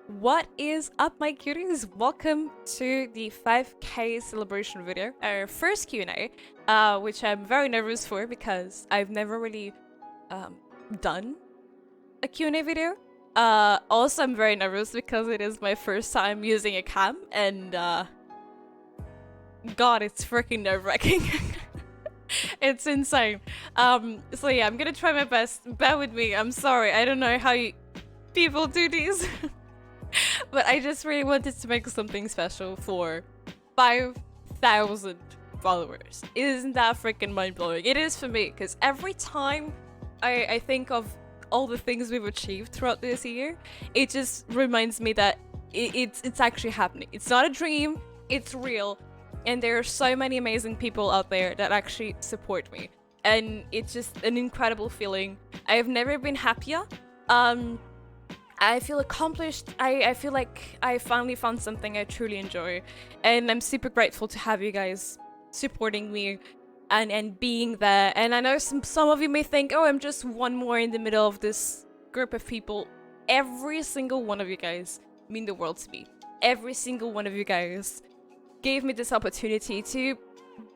What is up, my cuties? Welcome to the 5K celebration video, our first Q&A, which I'm very nervous for because I've never really done a Q&A video. Also, I'm very nervous because it is my first time using a cam, and God, it's freaking nerve-wracking. It's insane. So yeah, I'm gonna try my best. Bear with me. I'm sorry. I don't know how people do these. But I just really wanted to make something special for 5,000 followers. Isn't that freaking mind-blowing? It is for me, because every time I think of all the things we've achieved throughout this year, it just reminds me that it's actually happening. It's not a dream, it's real. And there are so many amazing people out there that actually support me. And it's just an incredible feeling. I have never been happier. I feel accomplished. I feel like I finally found something I truly enjoy. And I'm super grateful to have you guys supporting me and being there. And I know some of you may think, oh, I'm just one more in the middle of this group of people. Every single one of you guys mean the world to me. Every single one of you guys gave me this opportunity to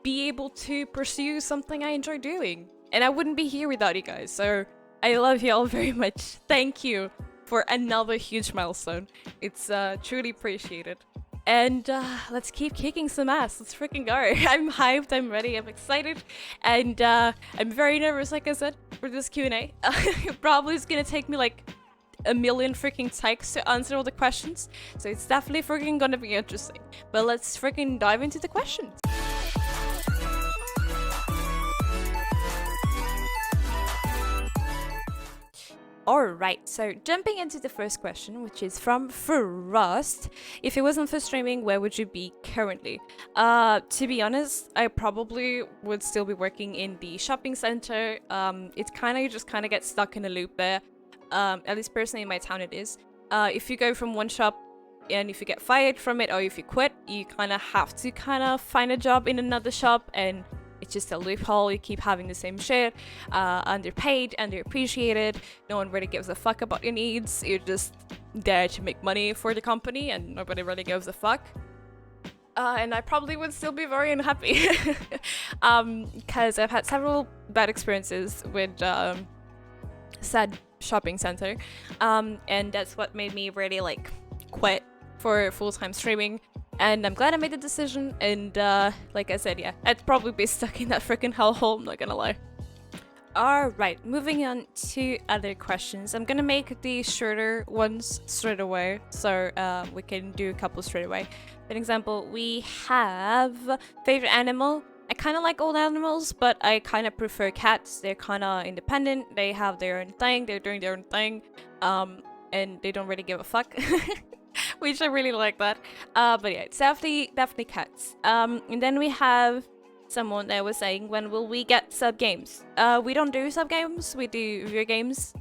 be able to pursue something I enjoy doing. And I wouldn't be here without you guys. So I love you all very much. Thank you for another huge milestone. It's truly appreciated. And let's keep kicking some ass. Let's freaking go. I'm hyped, I'm ready, I'm excited. And I'm very nervous, like I said, for this Q&A. It probably is gonna take me like a million freaking takes to answer all the questions. So it's definitely freaking gonna be interesting. But let's freaking dive into the questions. Alright, so jumping into the first question, which is from Frost. If it wasn't for streaming, where would you be currently? To be honest, I probably would still be working in the shopping center. It's you just kind of get stuck in a loop there. At least personally in my town it is. If you go from one shop and if you get fired from it or if you quit, you kind of have to find a job in another shop, and it's just a loophole. You keep having the same shit, underpaid, underappreciated. No one really gives a fuck about your needs. You're just there to make money for the company, and nobody really gives a fuck. And I probably would still be very unhappy, because I've had several bad experiences with said shopping center, and that's what made me really quit for full-time streaming. And I'm glad I made the decision, and like I said, yeah, I'd probably be stuck in that freaking hellhole, I'm not gonna lie. Alright, moving on to other questions. I'm gonna make the shorter ones straight away, so we can do a couple straight away. For example, we have favorite animal. I kind of like all animals, but I kind of prefer cats. They're kind of independent, they have their own thing, they're doing their own thing, and they don't really give a fuck. Which I really like that. But yeah, it's definitely cats. And then we have someone that was saying, when will we get sub games? We don't do sub games, we do viewer games.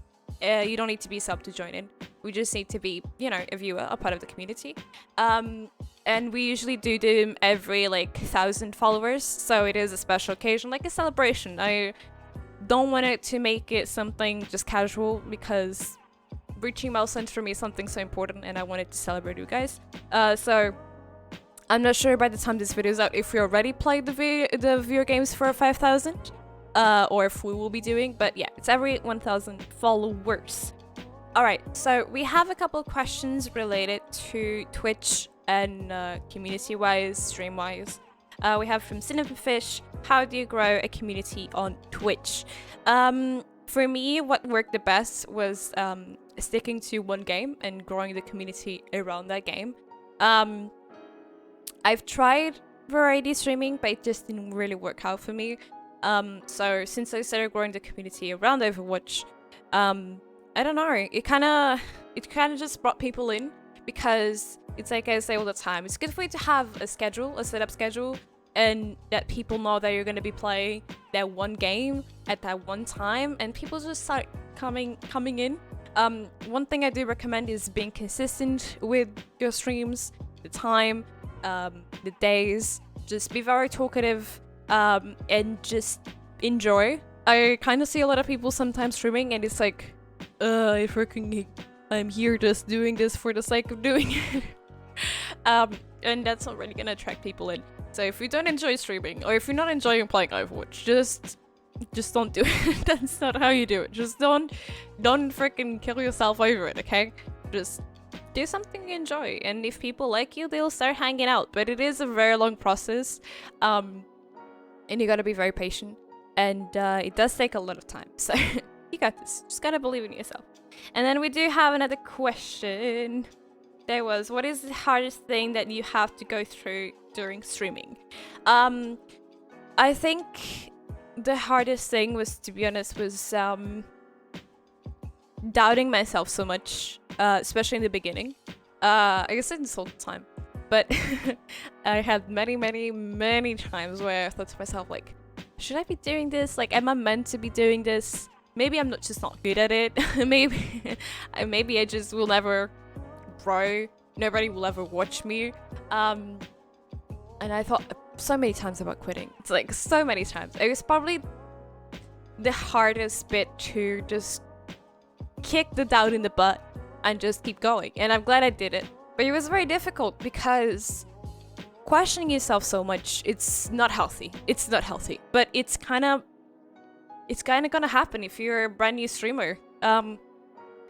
You don't need to be sub to join in. We just need to be, you know, a viewer, a part of the community. And we usually do them every 1,000 followers, so it is a special occasion, like a celebration. I don't want it to make it something just casual, because reaching milestones for me is something so important, and I wanted to celebrate you guys. So I'm not sure by the time this video is out if we already played the viewer games for 5,000, or if we will be doing, but yeah, it's every 1,000 followers. Alright, so we have a couple of questions related to Twitch and community-wise, stream-wise. We have from Cinnafish, how do you grow a community on Twitch? For me, what worked the best was sticking to one game and growing the community around that game. I've tried variety streaming, but it just didn't really work out for me. So since I started growing the community around Overwatch, I don't know, it kind of just brought people in, because it's like I say all the time, it's good for you to have a schedule, a setup schedule, and that people know that you're going to be playing that one game at that one time, and people just start coming in. One thing I do recommend is being consistent with your streams, the time, the days. Just be very talkative, and just enjoy. I kind of see a lot of people sometimes streaming, and it's like, I freaking I'm here just doing this for the sake of doing it. And that's not really gonna attract people in. So if you don't enjoy streaming, or if you're not enjoying playing Overwatch, just don't do it. That's not how you do it. Just don't freaking kill yourself over it, okay? Just do something you enjoy, and if people like you, they'll start hanging out. But it is a very long process, and you gotta be very patient, and it does take a lot of time. So you got this. Just gotta believe in yourself. And then we do have another question. There was, what is the hardest thing that you have to go through during streaming? I think the hardest thing was, to be honest, was doubting myself so much, especially in the beginning. I guess it's all the time, but I had many times where I thought to myself, like, should I be doing this? Like, am I meant to be doing this? Maybe I'm just not good at it. maybe I just will never grow. Nobody will ever watch me. And I thought so many times about quitting. It's like so many times. It was probably the hardest bit to just kick the doubt in the butt and just keep going. And I'm glad I did it. But it was very difficult because questioning yourself so much, it's not healthy. It's not healthy. But it's kind of gonna happen if you're a brand new streamer.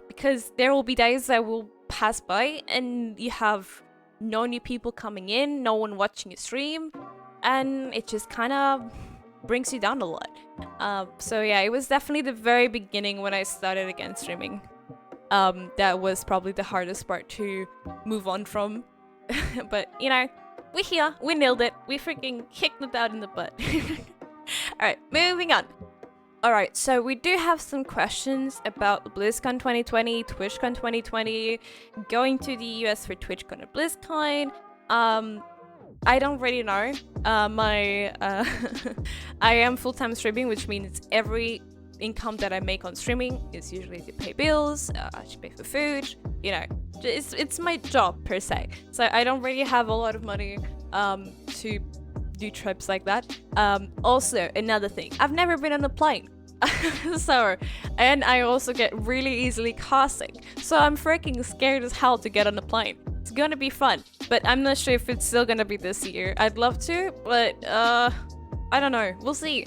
Because there will be days that will pass by and you have no new people coming in, no one watching your stream, and it just kind of brings you down a lot. So yeah, it was definitely the very beginning when I started again streaming. That was probably the hardest part to move on from. But you know, we're here, we nailed it, we freaking kicked it out in the butt. Alright, moving on. Alright, so we do have some questions about BlizzCon 2020, TwitchCon 2020, going to the US for TwitchCon or BlizzCon. I don't really know. I am full-time streaming, which means every income that I make on streaming is usually to pay bills, I should pay for food, you know. It's my job, per se. So I don't really have a lot of money to do trips like that. Also, another thing, I've never been on a plane. And I also get really easily car sick, so I'm freaking scared as hell to get on a plane. It's gonna be fun, but I'm not sure if it's still gonna be this year. I'd love to, but I don't know. We'll see.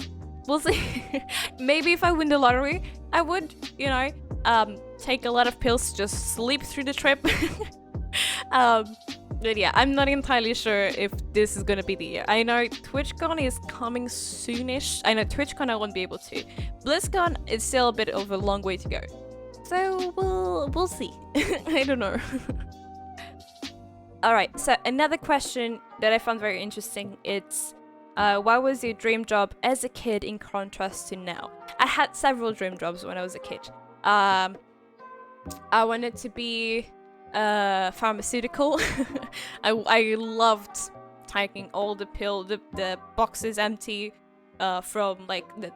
Maybe if I win the lottery, I would, you know, take a lot of pills to just sleep through the trip. But yeah, I'm not entirely sure if this is gonna be the year. I know TwitchCon is coming soonish. I know TwitchCon I won't be able to. BlizzCon is still a bit of a long way to go. So we'll see. I don't know. Alright, so another question that I found very interesting, it's what was your dream job as a kid in contrast to now? I had several dream jobs when I was a kid. I wanted to be pharmaceutical. I loved taking all the boxes empty from like the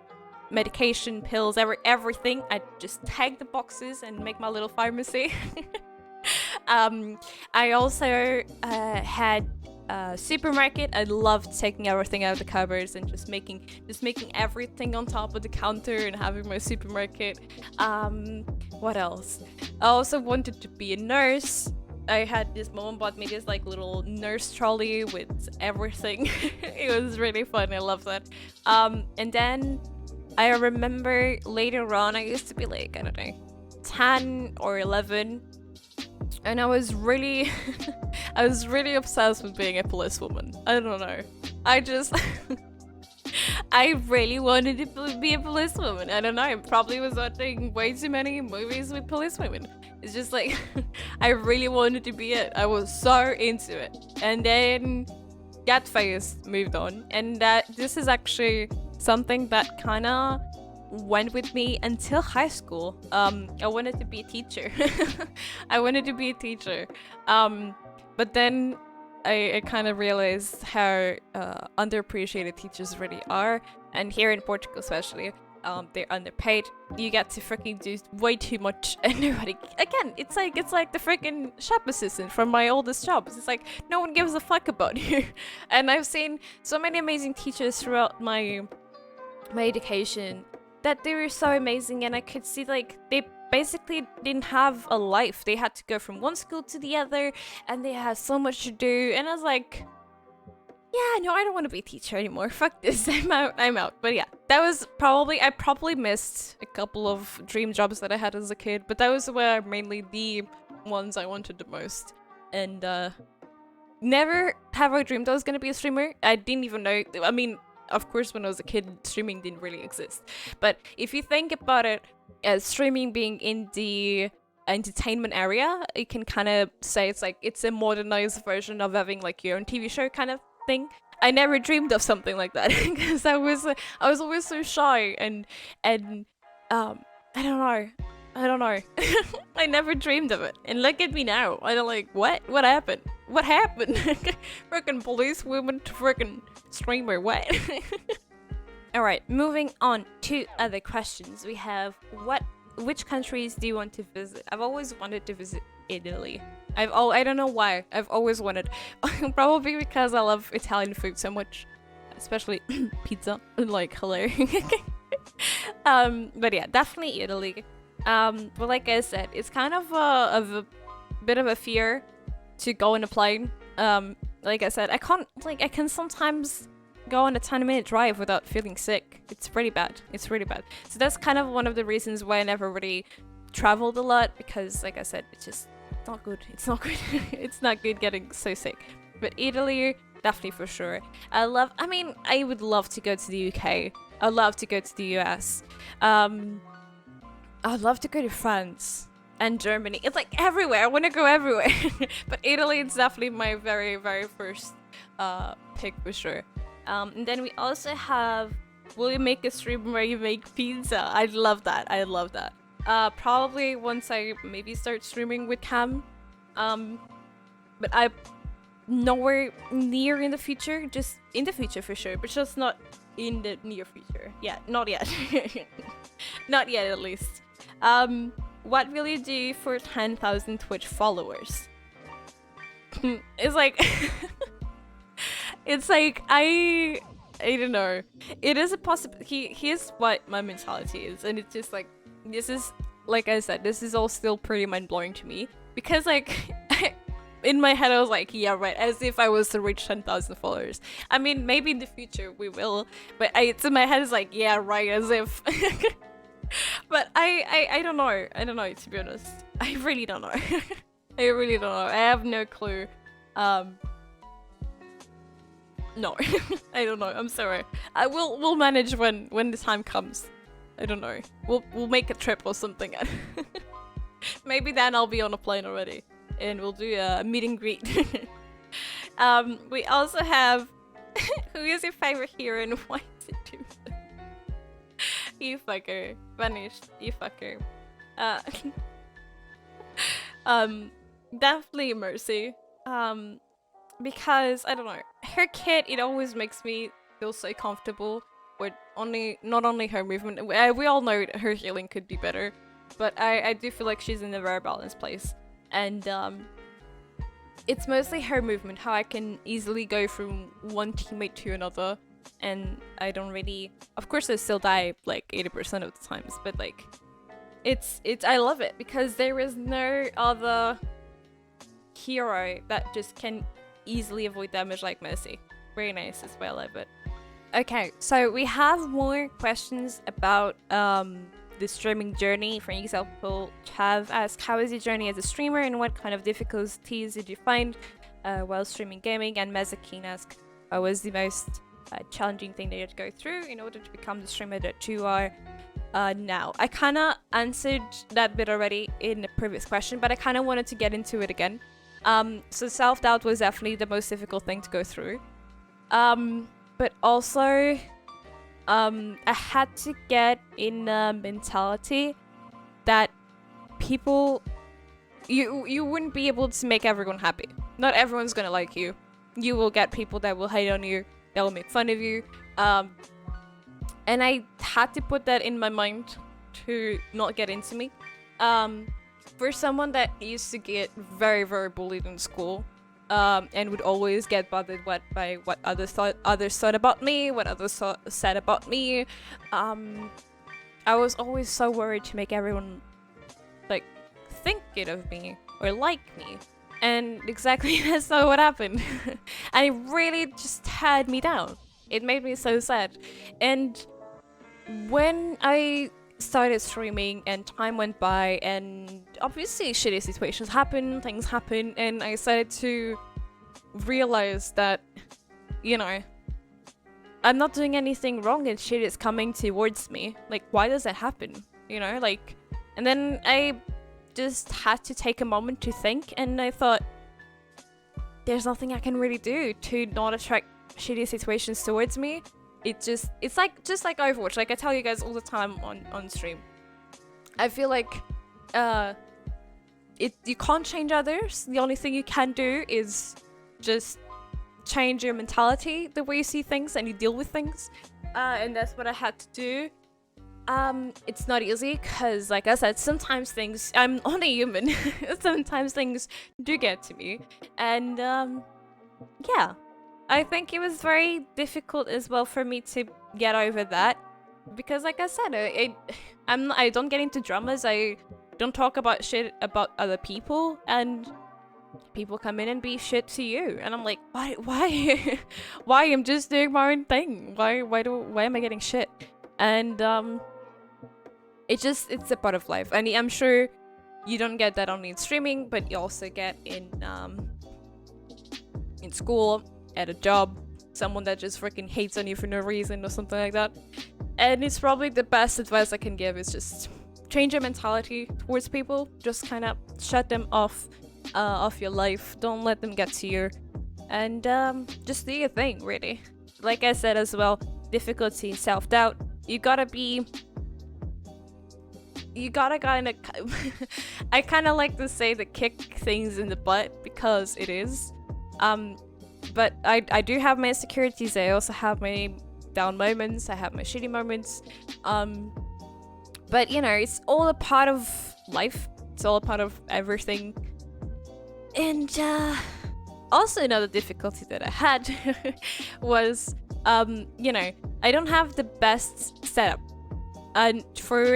medication, pills, everything. I just take the boxes and make my little pharmacy. I also had a supermarket. I loved taking everything out of the cupboards and just making everything on top of the counter and having my supermarket. What else? I also wanted to be a nurse. I had this mom bought me this like little nurse trolley with everything. It was really fun. I love that. And then I remember later on, I used to be like, I don't know, 10 or 11. And I was really obsessed with being a policewoman. I don't know. I really wanted to be a policewoman. I don't know. I probably was watching way too many movies with policewomen. It's just like, I really wanted to be it. I was so into it. And then that phase moved on. And this is actually something that kind of went with me until high school. I wanted to be a teacher. But then I kind of realized how underappreciated teachers really are, and here in Portugal especially, they're underpaid. You get to freaking do way too much, and nobody. Again, it's like the freaking shop assistant from my oldest jobs. It's like no one gives a fuck about you. And I've seen so many amazing teachers throughout my education that they were so amazing, and I could see like they basically didn't have a life. They had to go from one school to the other, and they had so much to do. And I was like, yeah, no, I don't want to be a teacher anymore. Fuck this. I'm out. I'm out. But yeah, that was I probably missed a couple of dream jobs that I had as a kid, but that was where mainly the ones I wanted the most. And never have I dreamed I was gonna be a streamer. I didn't even know. I mean, of course, when I was a kid, streaming didn't really exist. But if you think about it as streaming being in the entertainment area, you can kind of say it's a modernized version of having like your own TV show kind of thing. I never dreamed of something like that because I was always so shy and I don't know. I never dreamed of it. And look at me now. I'm like, what? What happened? What happened? Freaking police woman to freaking streamer. What? Alright, moving on to other questions. We have which countries do you want to visit? I've always wanted to visit Italy. I don't know why. I've always wanted. Probably because I love Italian food so much. Especially pizza. Like, hilarious. But yeah, definitely Italy. But like I said, it's kind of a bit of a fear to go on a plane. Like I said, I can sometimes go on a 10-minute drive without feeling sick. It's pretty bad. It's really bad. So that's kind of one of the reasons why I never really traveled a lot, because like I said, it's not good. It's not good. It's not good getting so sick. But Italy, definitely for sure. I would love to go to the UK. I'd love to go to the US. I'd love to go to France and Germany. It's like everywhere. I want to go everywhere. But Italy is definitely my very, very first pick for sure. And then we also have, will you make a stream where you make pizza? I'd love that. I love that. Probably once I maybe start streaming with Cam. But I nowhere near in the future. Just in the future for sure, but just not in the near future. Yeah, not yet. Not yet, at least. What will you do for 10,000 Twitch followers? It's like, it's like I don't know. It is a possibility. Here's what my mentality is, and it's just like, this is, like I said, this is all still pretty mind blowing to me, because like in my head I was like, yeah, right, as if I was to reach 10,000 followers. I mean, maybe in the future we will, but it's in my head, it's like, yeah, right, as if. But I don't know. I don't know, to be honest. I really don't know. I really don't know. I have no clue. No. I don't know. I'm sorry. We'll manage when the time comes. I don't know. We'll make a trip or something. Maybe then I'll be on a plane already, and we'll do a meet and greet. We also have who is your favorite hero and why is it too? You fucker. Vanished. You fucker. Definitely Mercy. Because I don't know, her kit, it always makes me feel so comfortable with not only her movement. We all know her healing could be better, but I do feel like she's in a very balanced place. And it's mostly her movement, how I can easily go from one teammate to another, and I don't really, of course I still die like 80% of the times, but like it's I love it because there is no other hero that just can easily avoid damage like Mercy. Very nice as well, I bet. Okay, so we have more questions about the streaming journey. For example, Chav asked, how is your journey as a streamer and what kind of difficulties did you find while streaming gaming? And Mazakine asked, what was the most challenging thing that you had to go through in order to become the streamer that you are now? I kind of answered that bit already in the previous question, but I kind of wanted to get into it again. So self-doubt was definitely the most difficult thing to go through. But also, I had to get in a mentality that people, you wouldn't be able to make everyone happy. Not everyone's gonna like you. You will get people that will hate on you, that will make fun of you. And I had to put that in my mind to not get into me. For someone that used to get very, very bullied in school, and would always get bothered by what others thought about me, what others said about me, I was always so worried to make everyone think good of me or like me. And exactly that's not what happened. And it really just had me down. It made me so sad. And when I started streaming and time went by and obviously shitty situations happen, things happen, and I started to realize that, you know, I'm not doing anything wrong and shit is coming towards me. Like, why does that happen? You know, like, and then I just had to take a moment to think, and I thought, there's nothing I can really do to not attract shitty situations towards me. It's like just like Overwatch. Like I tell you guys all the time on stream, I feel like you can't change others. The only thing you can do is just change your mentality, the way you see things and you deal with things, and that's what I had to do. It's not easy because, like I said, sometimes things, I'm only human. Sometimes things do get to me, and yeah, I think it was very difficult as well for me to get over that, because like I said, I don't get into dramas. I don't talk about shit about other people, and people come in and be shit to you, and I'm like, why why? I'm just doing my own thing. Why am I getting shit? And it's a part of life, and I'm sure you don't get that only in streaming, but you also get in school, at a job, someone that just freaking hates on you for no reason or something like that. And it's probably the best advice I can give is just change your mentality towards people. Just kind of shut them off your life. Don't let them get to you, and just do your thing, really. Like I said as well, difficulty, self-doubt. You gotta kind of I kind of like to say the kick things in the butt, because it is. But I do have my insecurities. I also have my down moments. I have my shitty moments. But you know, it's all a part of life. It's all a part of everything. And also another difficulty that I had was, you know, I don't have the best setup. And for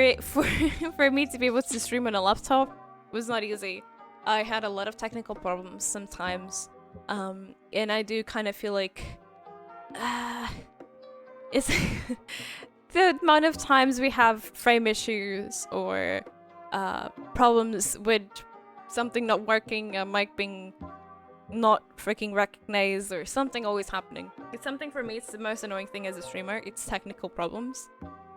me to be able to stream on a laptop was not easy. I had a lot of technical problems sometimes. And I do kind of feel like it's the amount of times we have frame issues or problems with something not working, a mic being not freaking recognized, or something always happening. It's something for me, it's the most annoying thing as a streamer. It's technical problems,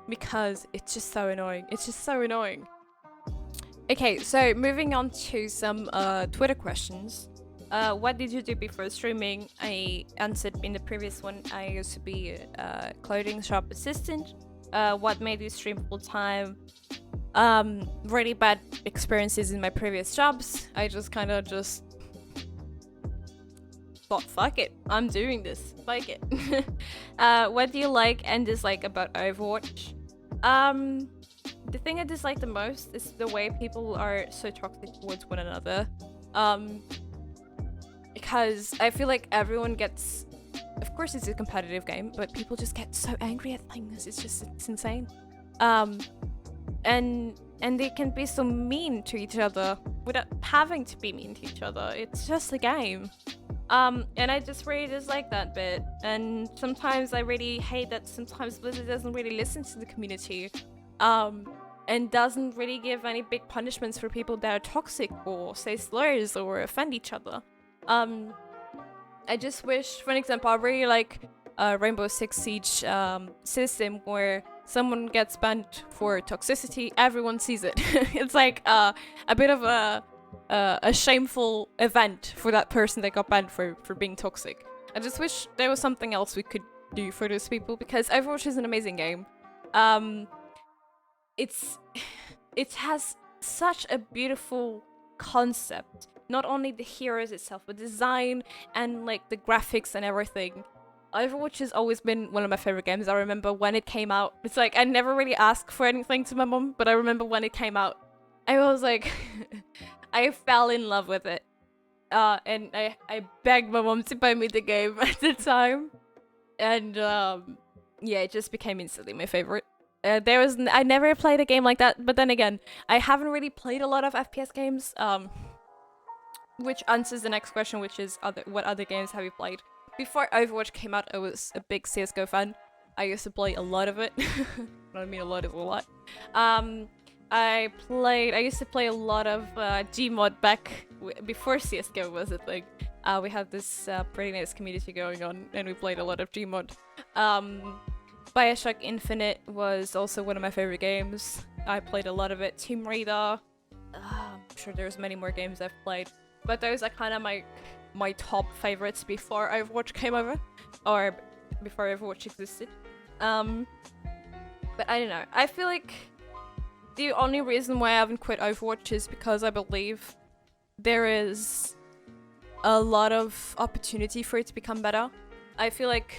because it's just so annoying. It's just so annoying. Okay, so moving on to some Twitter questions. What did you do before streaming? I answered in the previous one. I used to be a clothing shop assistant. What made you stream full time? Really bad experiences in my previous jobs. I just kind of thought, fuck it, I'm doing this. Fuck it. What do you like and dislike about Overwatch? The thing I dislike the most is the way people are so toxic towards one another. Because I feel like everyone gets, of course it's a competitive game, but people just get so angry at things. It's insane. And they can be so mean to each other without having to be mean to each other. It's just a game. And I just really dislike that bit. And sometimes I really hate that sometimes Blizzard doesn't really listen to the community. And doesn't really give any big punishments for people that are toxic or say slurs or offend each other. I just wish, for an example, I really like Rainbow Six Siege system where someone gets banned for toxicity, everyone sees it. It's like a bit of a shameful event for that person that got banned for being toxic. I just wish there was something else we could do for those people, because Overwatch is an amazing game. It has such a beautiful concept. Not only the heroes itself, but design and like the graphics and everything. Overwatch has always been one of my favorite games. I remember when it came out. It's like I never really asked for anything to my mom, but I remember when it came out, I was like, I fell in love with it. And I begged my mom to buy me the game at the time. And yeah, it just became instantly my favorite. I never played a game like that, but then again, I haven't really played a lot of FPS games. Which answers the next question, which is what other games have you played? Before Overwatch came out, I was a big CS:GO fan. I used to play a lot of it. I mean, a lot is a lot. I used to play a lot of Gmod back before CS:GO was a thing. We had this pretty nice community going on, and we played a lot of Gmod. Bioshock Infinite was also one of my favorite games. I played a lot of it. Tomb Raider. I'm sure there's many more games I've played, but those are kind of my top favorites before Overwatch came over, or before Overwatch existed. But I don't know. I feel like the only reason why I haven't quit Overwatch is because I believe there is a lot of opportunity for it to become better. I feel like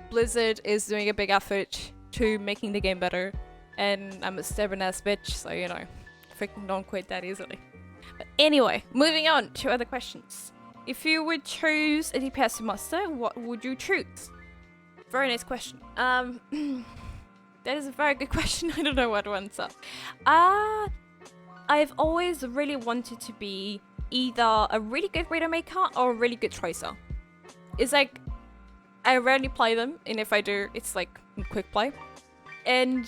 Blizzard is doing a big effort to making the game better, and I'm a stubborn ass bitch, so you know, freaking don't quit that easily. But anyway, moving on to other questions. If you would choose a DPS master, what would you choose? Very nice question. That is a very good question. I don't know what to answer. I've always really wanted to be either a really good Widowmaker or a really good Tracer. It's like, I rarely play them, and if I do, it's like quick play. And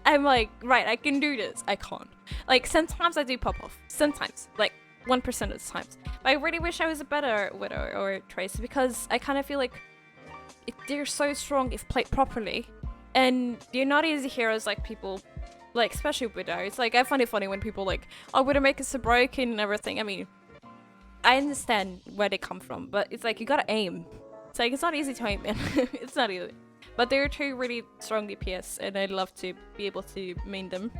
I'm like, right, I can do this. I can't. Like, sometimes I do pop off. Sometimes. Like, 1% of the times. But I really wish I was a better Widow or Tracer, because I kind of feel like they're so strong if played properly. And they're not easy heroes like people, like, especially Widow. It's like, I find it funny when people like, oh, Widowmakers so broken and everything. I mean, I understand where they come from, but it's like, you gotta aim. It's like, it's not easy to aim, man. It's not easy. But they're two really strong DPS, and I'd love to be able to main them.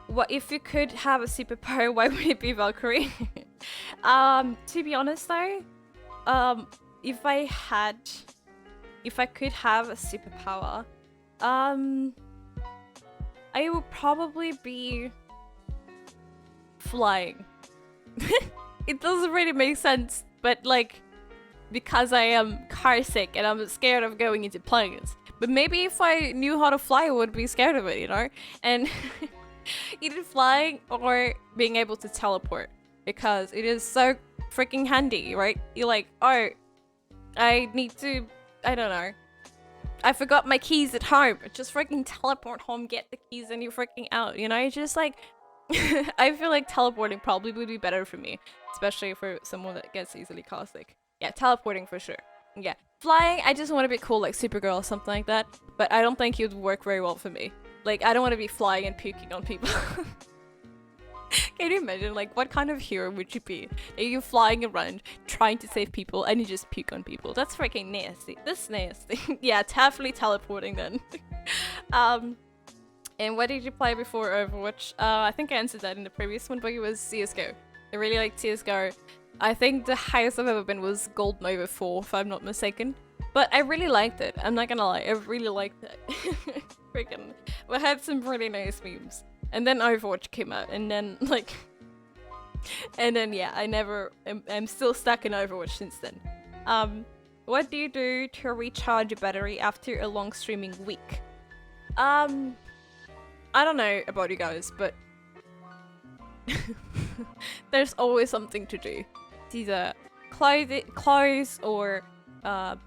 What if you could have a superpower, why would it be Valkyrie? To be honest though, if I could have a superpower, I would probably be flying. It doesn't really make sense, but like, because I am car sick and I'm scared of going into planes. But maybe if I knew how to fly, I would be scared of it, you know? And either flying or being able to teleport, because it is so freaking handy, right? You're like, oh, I need to, I don't know, I forgot my keys at home. Just freaking teleport home, get the keys, and you're freaking out, you know? Just like, I feel like teleporting probably would be better for me, especially for someone that gets easily car sick. Yeah, teleporting for sure. Yeah, flying, I just want to be cool like Supergirl or something like that, but I don't think it would work very well for me. Like, I don't want to be flying and puking on people. Can you imagine, like, what kind of hero would you be? Are you flying around, trying to save people, and you just puke on people? That's freaking nasty. That's nasty. Yeah, definitely teleporting then. And what did you play before Overwatch? I think I answered that in the previous one, but it was CSGO. I really liked CSGO. I think the highest I've ever been was Gold Nova 4, if I'm not mistaken. But I really liked it. I'm not gonna lie, I really liked it. Freaking, we had some really nice memes. And then Overwatch came out, and then like, and then yeah, I'm still stuck in Overwatch since then. What do you do to recharge your battery after a long streaming week? I don't know about you guys, but there's always something to do. It's either clothes or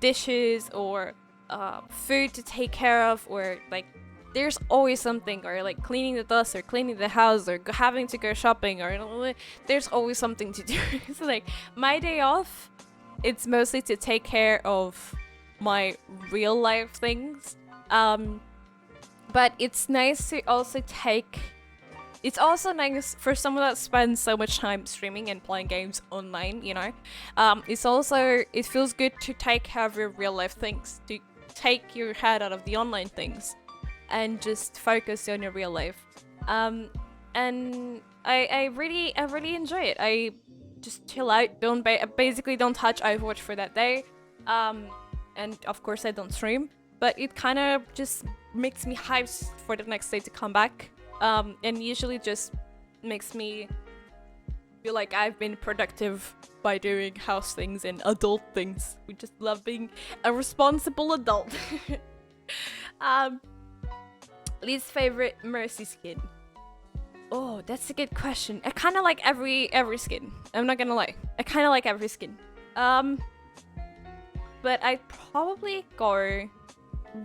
dishes or food to take care of, or like there's always something, or like cleaning the dust or cleaning the house or having to go shopping, or there's always something to do. So like my day off, it's mostly to take care of my real life things. But it's nice to also it's also nice for someone that spends so much time streaming and playing games online, you know? It feels good to take care of your real life things, to take your head out of the online things and just focus on your real life. And I really enjoy it. I just chill out, basically don't touch Overwatch for that day. And of course I don't stream, but it kind of just makes me hyped for the next day to come back. And usually just makes me feel like I've been productive by doing house things and adult things. We just love being a responsible adult. Um, least favorite Mercy skin. Oh, that's a good question. I kind of like every skin. I'm not gonna lie. I kind of like every skin. But I'd probably go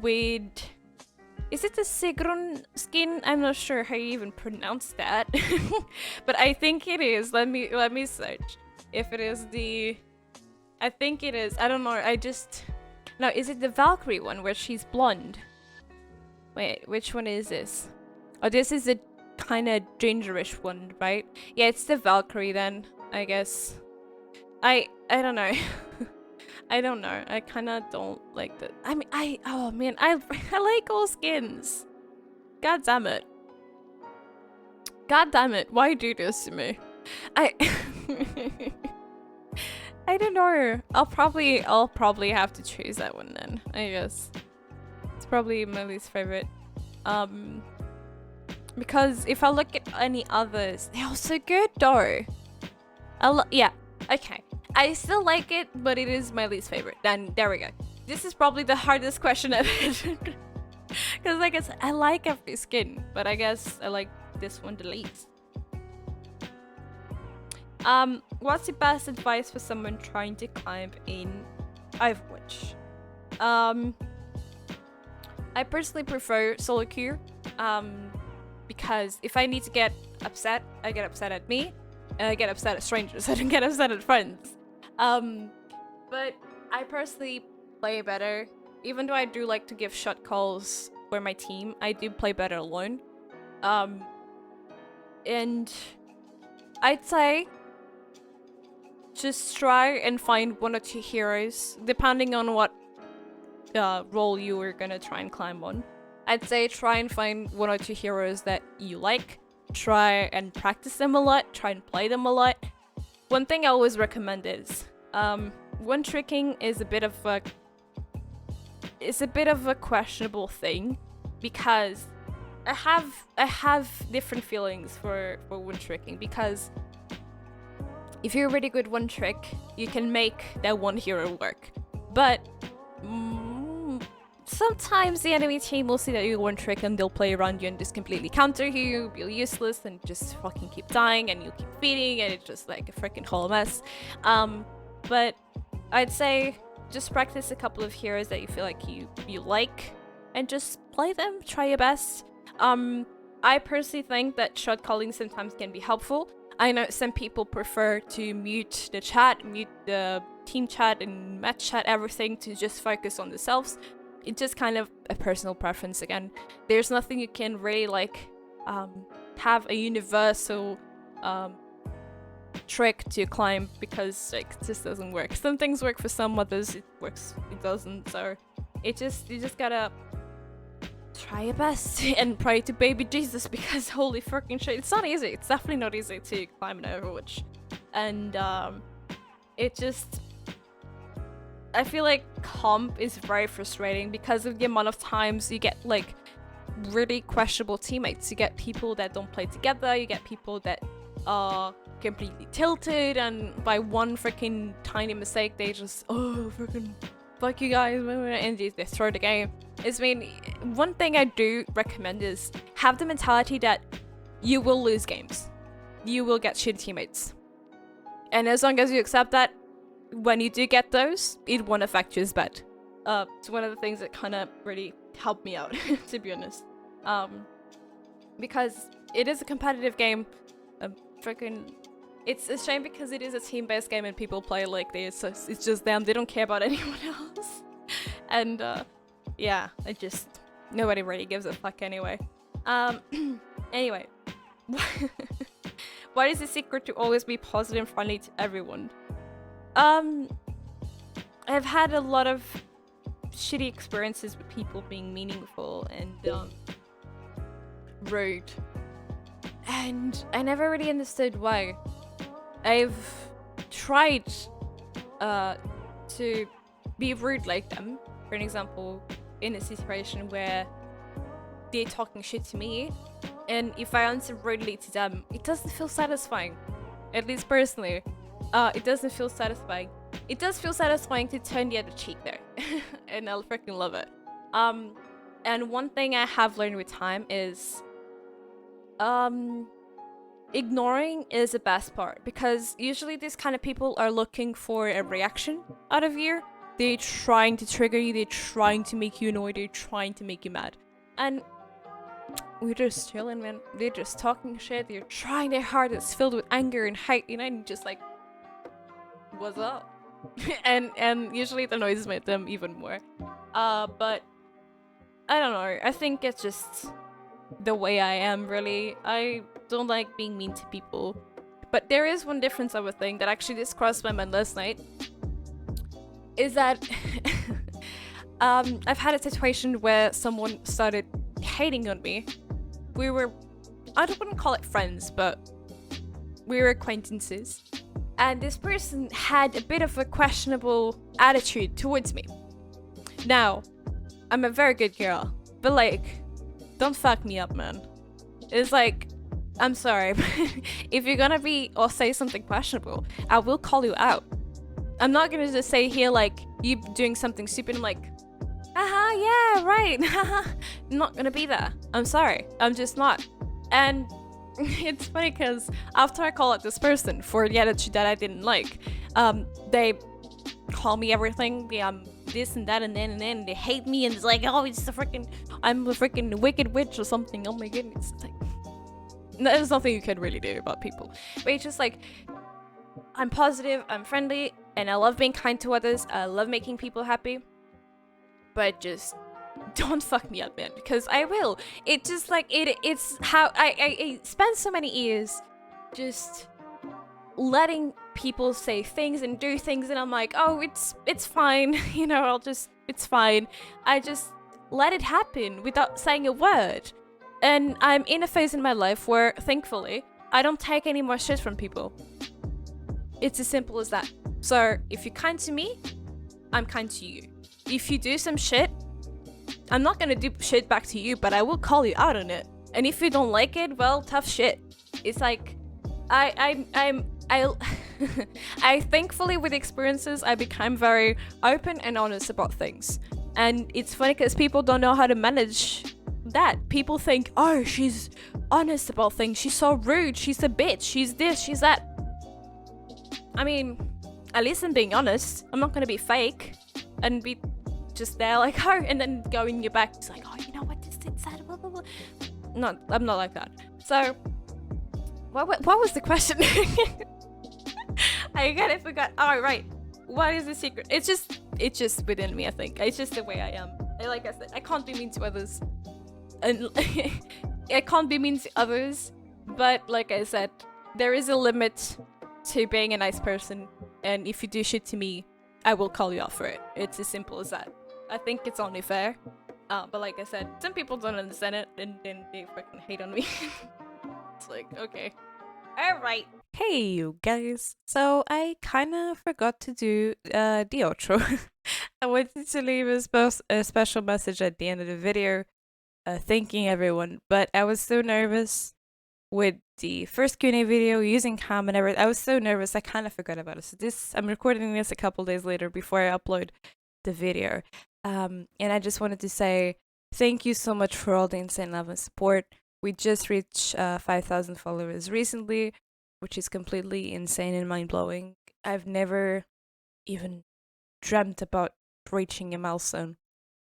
with. Is it the Sigrun skin? I'm not sure how you even pronounce that, but I think it is. Let me search. If it is the, I think it is. I don't know. No. Is it the Valkyrie one where she's blonde? Wait, which one is this? Oh, this is the kind of gingerish one, right? Yeah, it's the Valkyrie then. I guess. I don't know. I don't know. I kind of don't like the. I mean, oh man, I like all skins. God damn it. God damn it. Why do this to me? I don't know. I'll probably have to choose that one then. I guess it's probably my least favorite. Because if I look at any others, they're also good though. Yeah. Okay. I still like it, but it is my least favorite. Then there we go. This is probably the hardest question ever. Because like I said, I like every skin, but I guess I like this one the least. What's the best advice for someone trying to climb in Overwatch? I personally prefer solo queue. Because if I need to get upset, I get upset at me. And I get upset at strangers. I don't get upset at friends. But I personally play better. Even though I do like to give shot calls for my team, I do play better alone. And I'd say just try and find 1 or 2 heroes, depending on what role you are gonna try and climb on. I'd say try and find 1 or 2 heroes that you like. Try and practice them a lot. Try and play them a lot. One thing I always recommend is one tricking is a bit of a questionable thing, because I have different feelings for one tricking, because if you're really good one trick, you can make that one hero work. But sometimes the enemy team will see that you one trick and they'll play around you and just completely counter you, be useless, and just fucking keep dying, and you keep feeding, and it's just like a freaking whole mess. But I'd say just practice a couple of heroes that you feel like you like, and just play them. Try your best. I personally think that shot calling sometimes can be helpful. I know some people prefer to mute the chat, mute the team chat and match chat, everything, to just focus on themselves. It's just kind of a personal preference again. There's nothing you can really like have a universal trick to climb, because like it just doesn't work. Some things work for some, others it doesn't. So you just gotta try your best and pray to baby Jesus, because holy fucking shit, it's not easy. It's definitely not easy to climb in Overwatch. And I feel like comp is very frustrating because of the amount of times you get like really questionable teammates. You get people that don't play together, you get people that are completely tilted, and by one freaking tiny mistake they just freaking fuck you guys, and they throw the game. One thing I do recommend is have the mentality that you will lose games. You will get shitty teammates. And as long as you accept that, when you do get those, it won't affect you as bad. It's one of the things that kind of really helped me out, to be honest. Because it is a competitive game. It's a shame because it is a team-based game and people play like this. So it's just them. They don't care about anyone else. And yeah, nobody really gives a fuck anyway. Anyway, what is the secret to always be positive and friendly to everyone? I've had a lot of shitty experiences with people being meaningful and rude, and I never really understood why. I've tried to be rude like them. For an example, in a situation where they're talking shit to me, and if I answer rudely to them, it doesn't feel satisfying. At least personally, it doesn't feel satisfying. It does feel satisfying to turn the other cheek there, and I'll freaking love it. And one thing I have learned with time is ignoring is the best part, because usually these kind of people are looking for a reaction out of you. They're trying to trigger you, they're trying to make you annoyed, they're trying to make you mad. And we're just chilling, man. They're just talking shit, they're trying their hardest, filled with anger and hate, and you're just like, what's up? and usually it annoys them even more. But I don't know, I think it's just the way I am, really. I don't like being mean to people. But there is one difference of a thing that actually just crossed my mind last night. Is that I've had a situation where someone started hating on me. We were, I wouldn't call it friends, but we were acquaintances. And this person had a bit of a questionable attitude towards me. Now, I'm a very good girl, but like, don't fuck me up, man. It's like, I'm sorry, but if you're gonna be or say something questionable, I will call you out. I'm not gonna just say here like you doing something stupid. I'm like, yeah, right. I'm not gonna be there. I'm sorry. I'm just not. And it's funny because after I call out this person for the attitude that I didn't like, they call me everything. This and that and then they hate me and it's like, oh, I'm a freaking wicked witch or something. Oh my goodness. It's like, there's nothing you can really do about people. But it's just like, I'm positive, I'm friendly, and I love being kind to others. I love making people happy. But just don't fuck me up, man, because I will. It just like it's how I spent so many years just letting people say things and do things, and I'm like, oh, it's fine, you know, it's fine. I just let it happen without saying a word. And I'm in a phase in my life where, thankfully, I don't take any more shit from people. It's as simple as that. So if you're kind to me, I'm kind to you. If you do some shit, I'm not gonna do shit back to you, but I will call you out on it. And if you don't like it, well, tough shit. It's like, I thankfully with experiences, I become very open and honest about things. And it's funny because people don't know how to manage that. People think, oh, she's honest about things. She's so rude. She's a bitch. She's this, she's that. I mean, at least I'm being honest. I'm not gonna be fake and be just there like, oh, and then go in your back. It's like, oh, you know what, this did that, blah, blah, blah. No, I'm not like that. So, what was the question? I kind of forgot. Oh, right. What is the secret? It's just within me, I think. It's just the way I am. Like I said, I can't be mean to others. And I can't be mean to others. But like I said, there is a limit to being a nice person. And if you do shit to me, I will call you out for it. It's as simple as that. I think it's only fair. But like I said, some people don't understand it, and then they freaking hate on me. It's like, okay. Alright. Hey, you guys. So I kind of forgot to do the outro. I wanted to leave a special message at the end of the video, thanking everyone, but I was so nervous with the first Q&A video using cam and everything. I was so nervous, I kind of forgot about it. So I'm recording this a couple days later before I upload the video. And I just wanted to say thank you so much for all the insane love and support. We just reached 5,000 followers recently, which is completely insane and mind-blowing. I've never even dreamt about reaching a milestone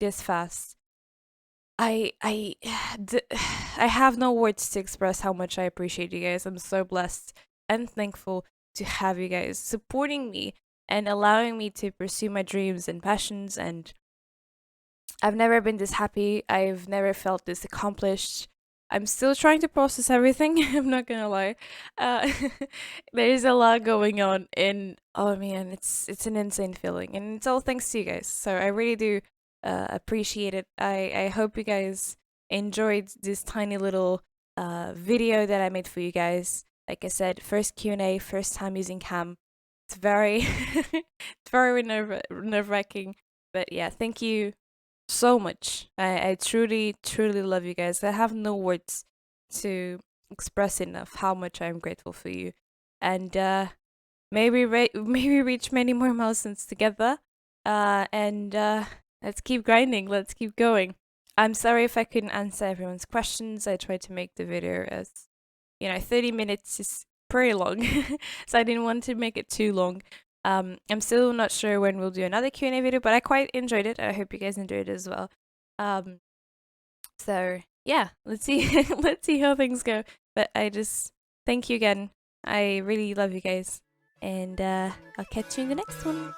this fast. I have no words to express how much I appreciate you guys. I'm so blessed and thankful to have you guys supporting me and allowing me to pursue my dreams and passions. And I've never been this happy. I've never felt this accomplished. I'm still trying to process everything. I'm not gonna lie. There's a lot going on, and oh man, it's an insane feeling, and it's all thanks to you guys. So I really do appreciate it. I hope you guys enjoyed this tiny little video that I made for you guys. Like I said, first Q&A, first time using cam. It's very it's very nerve-wracking, but yeah, thank you so much. I truly love you guys. I have no words to express enough how much I'm grateful for you, and maybe reach many more milestones together. And let's keep grinding. Let's keep going. I'm sorry if I couldn't answer everyone's questions. I tried to make the video as, 30 minutes is pretty long, so I didn't want to make it too long. I'm still not sure when we'll do another Q&A video, but I quite enjoyed it. I hope you guys enjoyed it as well. So yeah, let's see, let's see how things go. But I just thank you again. I really love you guys, and I'll catch you in the next one.